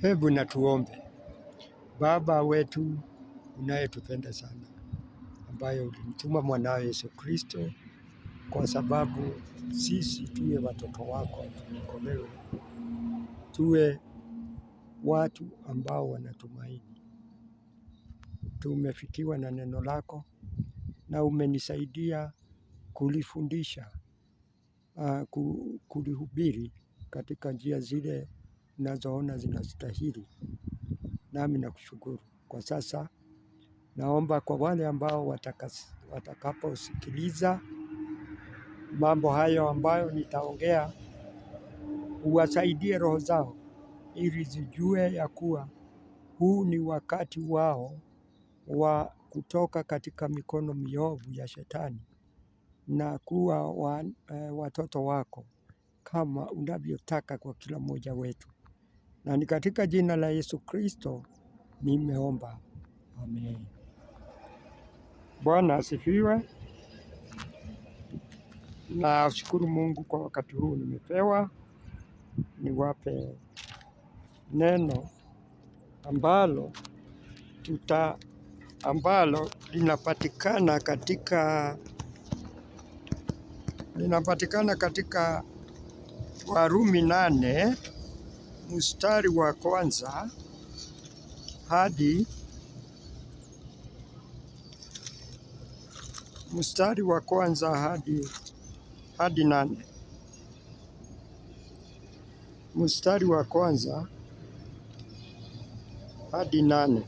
Hebu na tuombe. Baba wetu unayetupenda sana, ambaye ulimtuma mwanao Yesu Kristo kwa sababu sisi tuwe watoto wako, tuokolewe, tuwe watu ambao wanatumaini. Tumefikiwa na neno lako na umenisaidia kulifundisha, kulihubiri katika njia zile nazoona zinastahili. Nami nakushukuru. Kwa sasa naomba kwa wale ambao watakaposikiliza mambo hayo ambayo nitaongea, uwasaidie roho zao ili zijue ya kuwa huu ni wakati wao wa kutoka katika mikono miovu ya Shetani na kuwa watoto wako kama unavyotaka kwa kila mmoja wetu. Na ni katika jina la Yesu Kristo nimeomba. Amen. Bwana asifiwe. Na shukuru Mungu kwa wakati huu nimepewa niwape neno ambalo linapatikana katika Warumi 8 mstari wa kwanza hadi hadi 8. Mstari wa kwanza hadi 8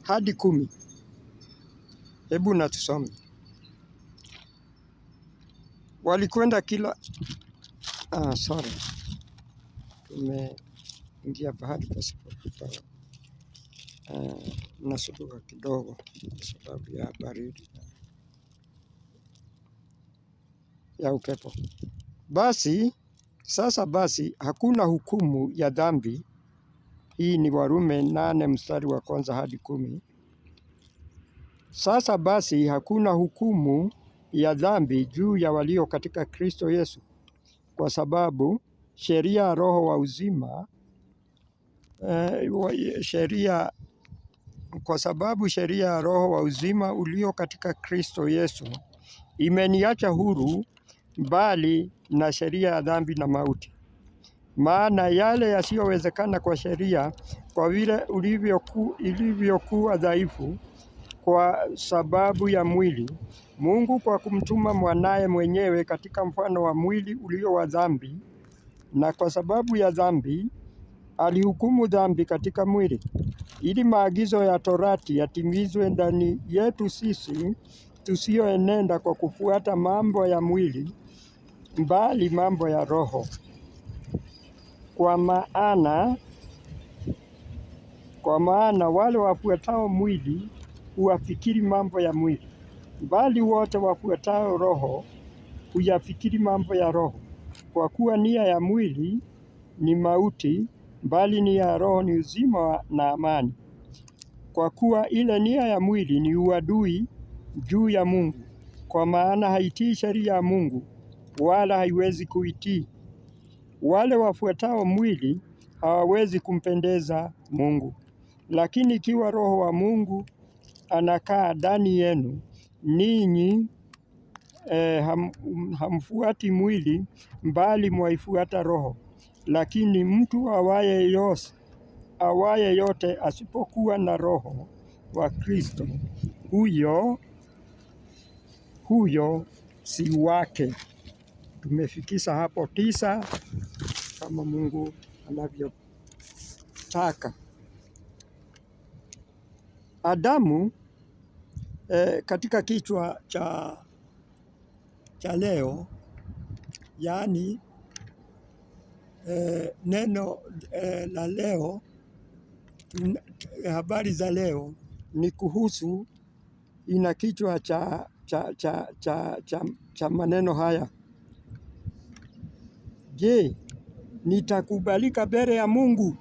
hadi 10. Hebu na tusome. Walikwenda kila tumeingia pahali pasipokuwa nasubuka kidogo kwa sababu ya baridi ya upepo. Sasa basi hakuna hukumu ya dhambi. Hii ni Warumi 8 mstari wa kwanza hadi 10. Sasa basi hakuna hukumu ya dhambi juu ya walio katika Kristo Yesu, kwa sababu sheria ya roho wa uzima sheria ya roho wa uzima ulio katika Kristo Yesu imeniacha huru mbali na sheria ya dhambi na mauti. Maana yale yasiyowezekana kwa sheria, kwa vile ilivyokuwa dhaifu kwa sababu ya mwili, Mungu kwa kumtuma mwanaye mwenyewe katika mfano wa mwili ulio wa dhambi, na kwa sababu ya dhambi alihukumu dhambi katika mwili, ili maagizo ya torati yatimizwe ndani yetu sisi tusioenenda kwa kufuata mambo ya mwili, bali mambo ya Roho. Kwa maana wale wafuatao mwili huyafikiri mambo ya mwili, bali wote wafuatao Roho huyafikiri mambo ya Roho. Kwa kuwa nia ya mwili ni mauti, bali nia ya Roho ni uzima na amani. Kwa kuwa ile nia ya mwili ni uadui juu ya Mungu, kwa maana haitii sheria ya Mungu, wala haiwezi kuitii. Wale wafuatao mwili hawawezi kumpendeza Mungu. Lakini ikiwa Roho wa Mungu anakaa ndani yenu, ninyi hamfuati mwili, mbali mwaifuata Roho. Lakini mtu awaye yote asipokuwa na Roho wa Kristo, huyo si wake. Tumefikisha hapo 9 kama Mungu anavyotaka. Adamu katika kichwa cha leo, yaani neno la leo, habari za leo ni kuhusu, ina kichwa cha maneno haya: je, nitakubalika mbele ya Mungu?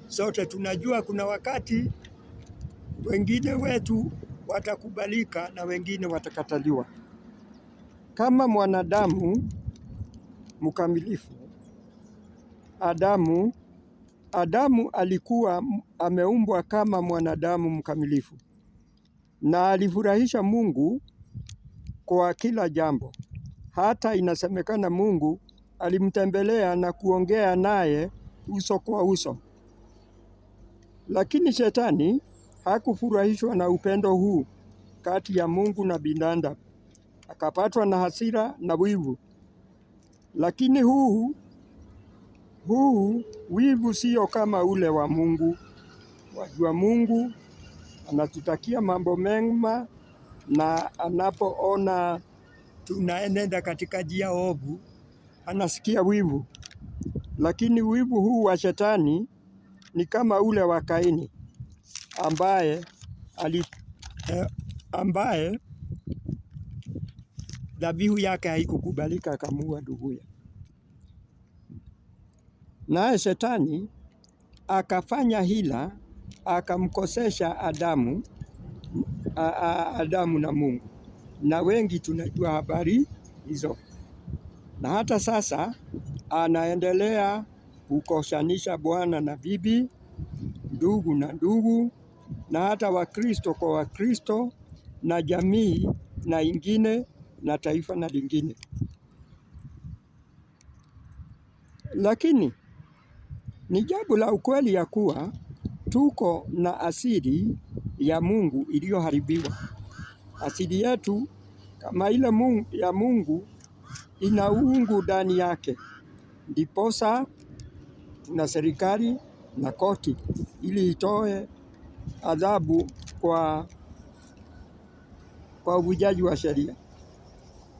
Sote tunajua kuna wakati wengine wetu watakubalika na wengine watakataliwa. Kama mwanadamu mkamilifu Adamu alikuwa ameumbwa kama mwanadamu mkamilifu na alifurahisha Mungu kwa kila jambo. Hata inasemekana Mungu alimtembelea na kuongea naye uso kwa uso. Lakini Shetani hakufurahishwa na upendo huu kati ya Mungu na binadamu. Akapatwa na hasira na wivu. Lakini huu wivu sio kama ule wa Mungu. Wajua Mungu anatutakia mambo mema, na anapoona tunaenenda katika njia ovu anasikia wivu. Lakini wivu huu wa Shetani ni kama ule wa Kaini ambaye dhabihu yake haikukubalika, akamuua nduguye. Naye Shetani akafanya hila, akamkosesha Adamu na Mungu, na wengi tunajua habari hizo. Na hata sasa anaendelea kukoshanisha bwana na bibi, ndugu na ndugu, na hata Wakristo kwa Wakristo, na jamii na ingine, na taifa na lingine. Lakini ni jambo la ukweli ya kuwa tuko na asili ya Mungu iliyoharibiwa. Asili yetu kama ile ya Mungu ina uungu ndani yake. Ndiposa tuna serikali na koti ili itoe adhabu kwa uvunjaji wa sheria.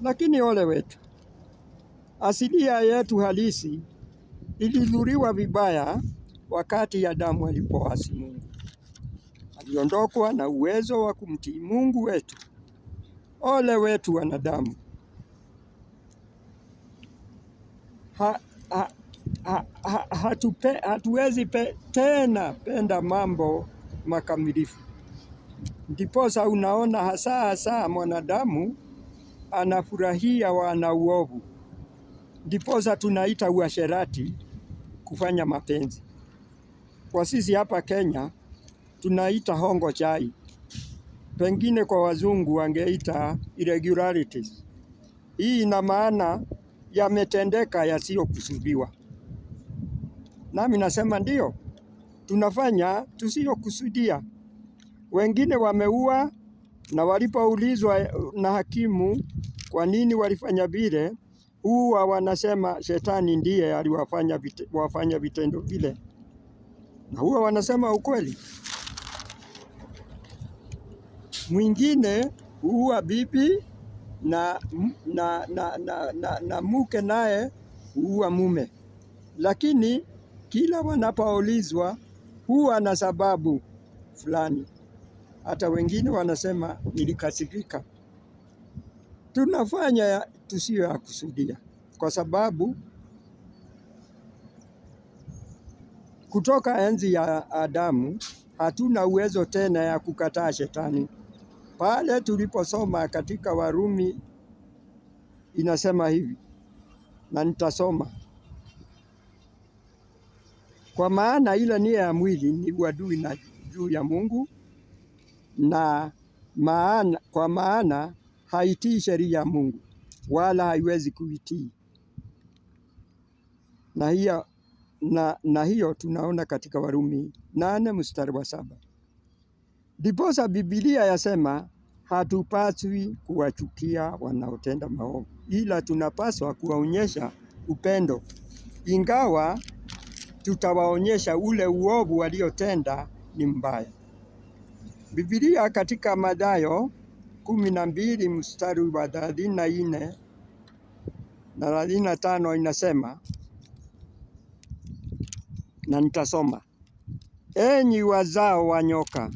Lakini ole wetu, asilia yetu halisi ilidhuriwa vibaya wakati Adamu alipoasi Mungu. Aliondokwa na uwezo wa kumtii Mungu wetu. Ole wetu wanadamu. Hatuwezi tena penda mambo makamilifu. Ndiposa unaona hasa mwanadamu anafurahia wana uovu. Ndiposa tunaita uasherati kufanya mapenzi. Kwa sisi hapa Kenya tunaita hongo chai. Pengine kwa wazungu wangeita irregularities. Hii ina maana yametendeka yasiyokusudiwa. Nami nasema ndio, tunafanya tusiyokusudia. Wengine wameua, na walipoulizwa na hakimu kwa nini walifanya vile, huwa wanasema Shetani ndiye aliwafanya vitendo vile. Na huwa wanasema ukweli. Mwingine huwa bibi na mke naye huwa mume. Lakini kila wanapoulizwa huwa na sababu fulani. Hata wengine wanasema nilikasirika. Tunafanya tusiyo ya kusudia, kwa sababu kutoka enzi ya Adamu hatuna uwezo tena ya kukataa Shetani. Pale tuliposoma katika Warumi inasema hivi, na nitasoma. Kwa maana ile nia ya mwili ni uadui na juu ya Mungu, kwa maana haitii sheria ya Mungu, wala haiwezi kuitii. Na hiyo tunaona katika Warumi 8:7. Ndiposa Biblia yasema hatupaswi kuwachukia wanaotenda maovu, ila tunapaswa kuwaonyesha upendo, ingawa tutawaonyesha ule uovu waliotenda ni mbaya. Biblia katika Mathayo 12:34 na 35 inasema, na nitasoma: enyi wazao wa nyoka,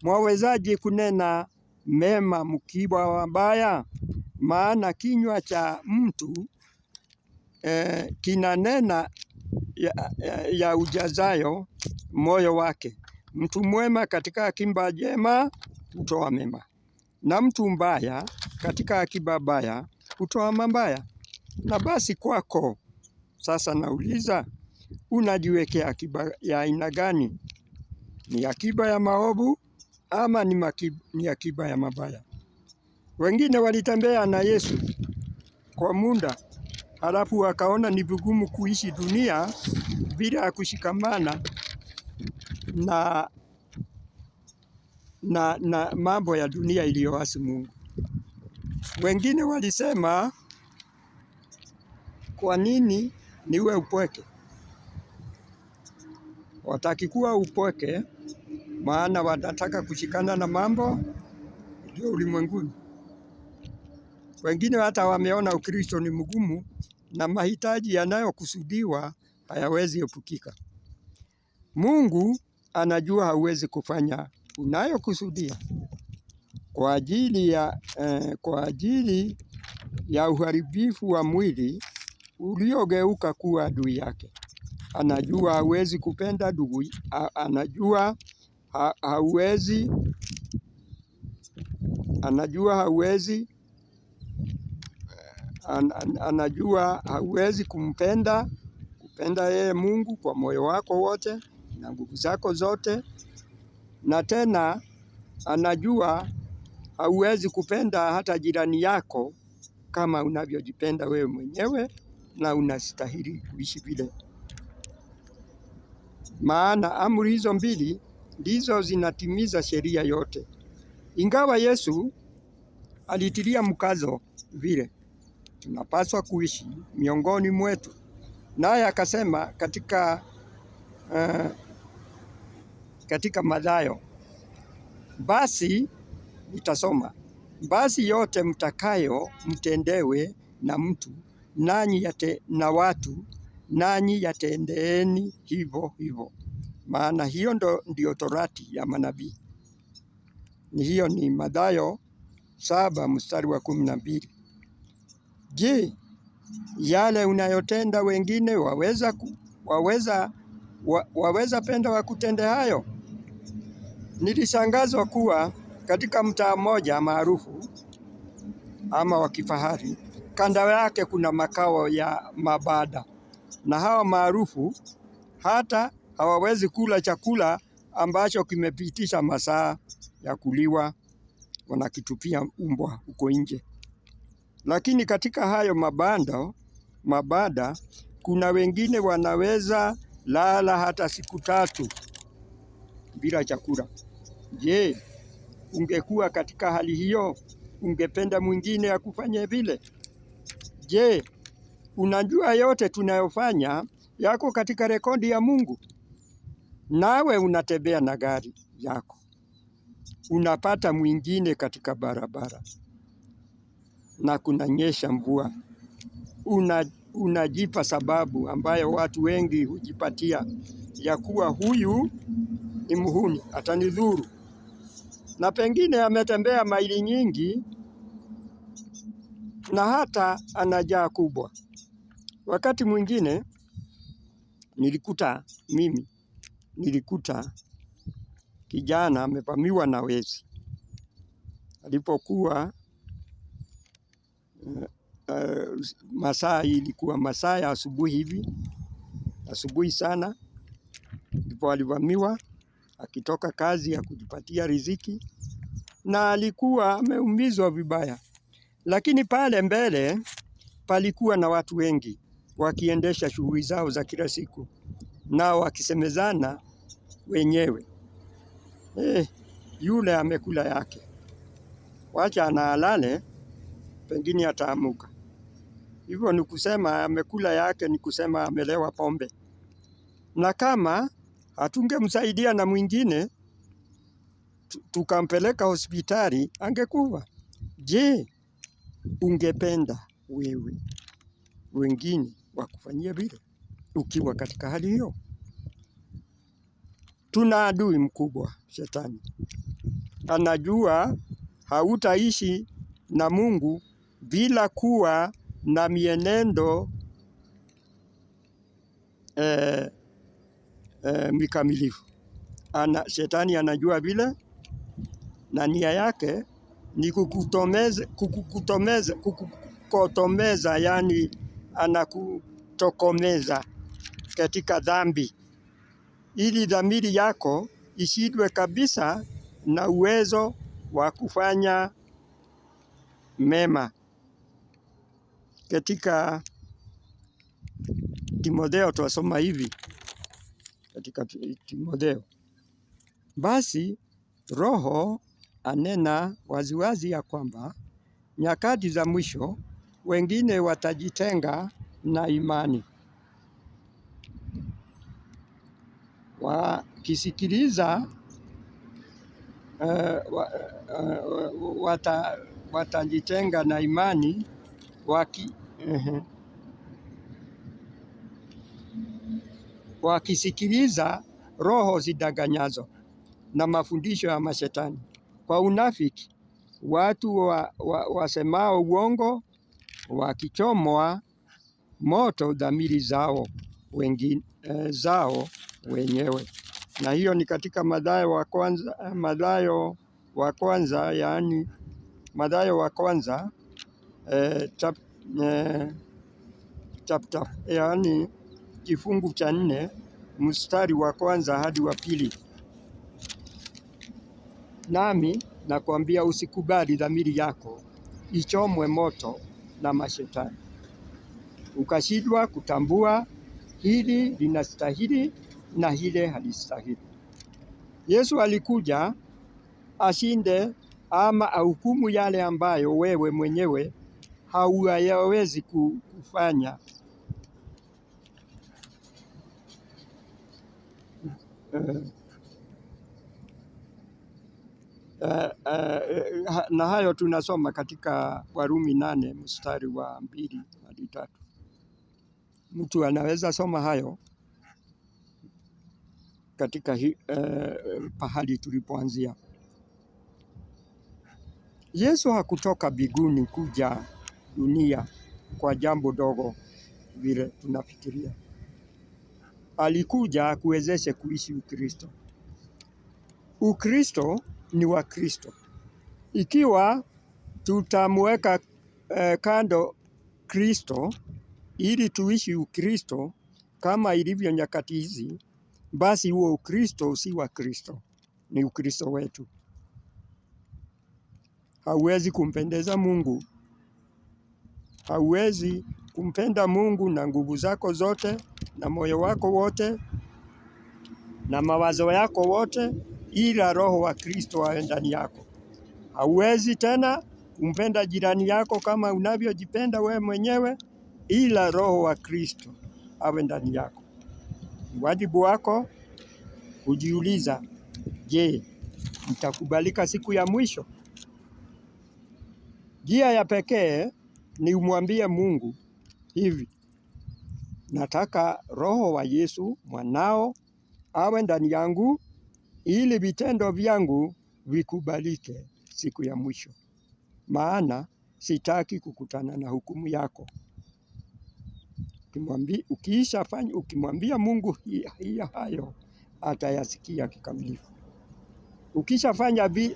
mwawezaje kunena mema mkiwa wabaya? Maana kinywa cha mtu kinanena ya ujazayo moyo wake. Mtu mwema katika akiba njema hutoa mema, na mtu mbaya katika akiba mbaya hutoa mabaya. Na basi kwako Sasa nauliza, unajiwekea akiba ya aina gani? Ni akiba ya maovu ama ni akiba ya mabaya? Wengine walitembea na Yesu kwa muda, halafu wakaona ni vigumu kuishi dunia bila kushikamana na mambo ya dunia iliyoasi Mungu. Wengine walisema, kwa nini niwe upweke? Wataki kuwa upweke, maana wanataka kushikana na mambo ya ulimwenguni. Wengine hata wameona Ukristo ni mgumu na mahitaji yanayokusudiwa hayawezi epukika. Mungu anajua hauwezi kufanya unayokusudia kwa ajili ya uharibifu wa mwili uliogeuka kuwa adui yake. Anajua hauwezi kupenda ndugu, anajua hauwezi kupenda yeye Mungu kwa moyo wako wote na nguvu zako zote, na tena anajua hauwezi kupenda hata jirani yako kama unavyojipenda wewe mwenyewe, na unastahili kuishi vile. Maana amri hizo mbili ndizo zinatimiza sheria yote. Ingawa Yesu alitilia mkazo vile tunapaswa kuishi miongoni mwetu, naye akasema katika Mathayo, basi nitasoma, basi yote mtakayo mtendewe na mtu na watu, nanyi yatendeeni hivyo hivyo, maana hiyo ndio torati ya manabii. Hiyo ni Mathayo 7:12. Je, yale unayotenda wengine waweza penda wakutende hayo? Nilishangazwa kuwa katika mtaa mmoja maarufu ama wa kifahari, kando yake kuna makao ya mabada, na hawa maarufu hata hawawezi kula chakula ambacho kimepitisha masaa ya kuliwa, wanakitupia mbwa huko nje. Lakini katika hayo mabada kuna wengine wanaweza lala hata siku 3 bila chakula. Je, ungekuwa katika hali hiyo, ungependa mwingine akufanye vile? Je, unajua yote tunayofanya yako katika rekodi ya Mungu? Nawe unatembea na gari yako, unapata mwingine katika barabara na kunanyesha mvua, unajipa sababu ambayo watu wengi hujipatia ya kuwa huyu ni muhuni, atanidhuru, na pengine ametembea maili nyingi na hata anajaa kubwa. Wakati mwingine nilikuta kijana amevamiwa na wezi. Alipokuwa ilikuwa masaa ya asubuhi hivi, asubuhi sana, ndipo alivamiwa akitoka kazi ya kujipatia riziki, na alikuwa ameumizwa vibaya. Lakini pale mbele palikuwa na watu wengi wakiendesha shughuli zao za kila siku, nao wakisemezana wenyewe, yule amekula yake, wacha analale, pengine ataamuka. Hivyo ni kusema amekula yake, ni kusema amelewa pombe. Na kama hatungemsaidia na mwingine tukampeleka hospitali, angekufa. Je, ungependa wewe wengine wakufanyia vile ukiwa katika hali hiyo? Tuna adui mkubwa, Shetani. Anajua hautaishi na Mungu bila kuwa na mienendo mikamilifu. Shetani anajua vile, na nia yake ni kukukotomeza, yani kutokomeza katika dhambi, ili dhamiri yako ishindwe kabisa na uwezo wa kufanya mema. Katika Timotheo twasoma hivi, katika Timotheo: basi Roho anena waziwazi ya kwamba nyakati za mwisho wengine watajitenga na imani, wakisikiliza watajitenga na imani wakisikiliza roho zidanganyazo na mafundisho ya mashetani, kwa unafiki watu wasemao uongo, wakichomwa moto dhamiri zao wenyewe. Na hiyo ni katika Mathayo wa kwanza chapter, yani kifungu cha 4 mstari wa kwanza hadi wa pili. Nami nakwambia, usikubali dhamiri yako ichomwe moto na mashetani, ukashindwa kutambua hili linastahili na hile halistahili. Yesu alikuja ashinde ama ahukumu yale ambayo wewe mwenyewe hauwezi kufanya. Na hayo tunasoma katika Warumi 8 mstari wa 2 hadi 3. Mtu anaweza soma hayo katika pahali tulipoanzia. Yesu hakutoka mbinguni kuja dunia kwa jambo dogo vile tunafikiria. Alikuja kuwezeshe kuishi Ukristo. Ukristo ni wa Kristo. Ikiwa tutamweka kando Kristo ili tuishi Ukristo kama ilivyo nyakati hizi, basi huo Ukristo si wa Kristo, ni Ukristo wetu. Hauwezi kumpendeza Mungu. Hauwezi kumpenda Mungu na nguvu zako zote na moyo wako wote na mawazo yako wote, ila Roho wa Kristo awe ndani yako. Hauwezi tena kumpenda jirani yako kama unavyojipenda wewe mwenyewe, ila Roho wa Kristo awe ndani yako. Wajibu wako kujiuliza, je, mtakubalika siku ya mwisho? Njia ya pekee ni umwambie Mungu hivi: nataka Roho wa Yesu mwanao awe ndani yangu ili vitendo vyangu vikubalike siku ya mwisho, sitaki kukutana na hukumu yako. Ukimwambia Mungu hayo, atayasikia kikamilifu. Ukishafanya vile